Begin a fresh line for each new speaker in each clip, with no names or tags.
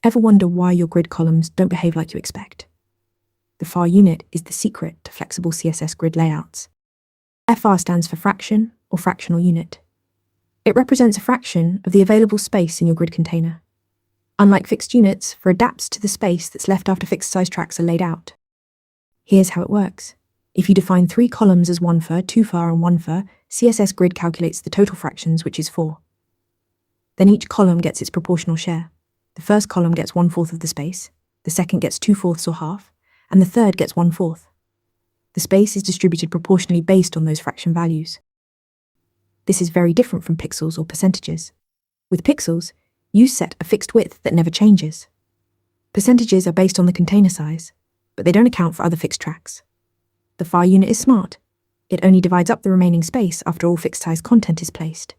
Ever wonder why your grid columns don't behave like you expect? The FAR unit is the secret to flexible CSS grid layouts. FR stands for fraction or fractional unit. It represents a fraction of the available space in your grid container. Unlike fixed units, FAR adapts to the space that's left after fixed size tracks are laid out. Here's how it works. If you define 3 columns as 1 fur, 2 fur, and 1 fur, CSS Grid calculates the total fractions, which is 4. Then each column gets its proportional share. The first column gets 1/4 of the space, the second gets 2/4 or half, and the third gets 1/4. The space is distributed proportionally based on those fraction values. This is very different from pixels or percentages. With pixels, you set a fixed width that never changes. Percentages are based on the container size, but they don't account for other fixed tracks. The FAR unit is smart. It only divides up the remaining space after all fixed size content is placed.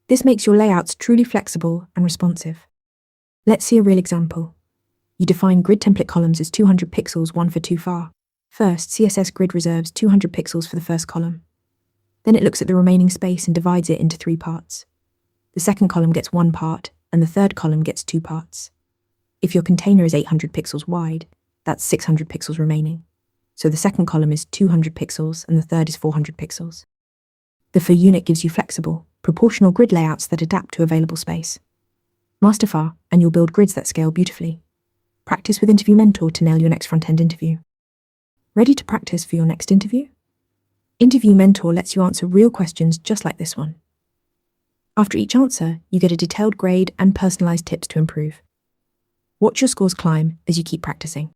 This makes your layouts truly flexible and responsive. Let's see a real example. You define grid template columns as 200 pixels, 1 for 2 far. First, CSS Grid reserves 200 pixels for the first column. Then it looks at the remaining space and divides it into 3 parts. The second column gets 1 part, and the third column gets 2 parts. If your container is 800 pixels wide, that's 600 pixels remaining. So the second column is 200 pixels and the third is 400 pixels. The FAR unit gives you flexible, proportional grid layouts that adapt to available space. Master FAR, and you'll build grids that scale beautifully. Practice with Interview Mentor to nail your next front-end interview. Ready to practice for your next interview? Interview Mentor lets you answer real questions just like this one. After each answer, you get a detailed grade and personalized tips to improve. Watch your scores climb as you keep practicing.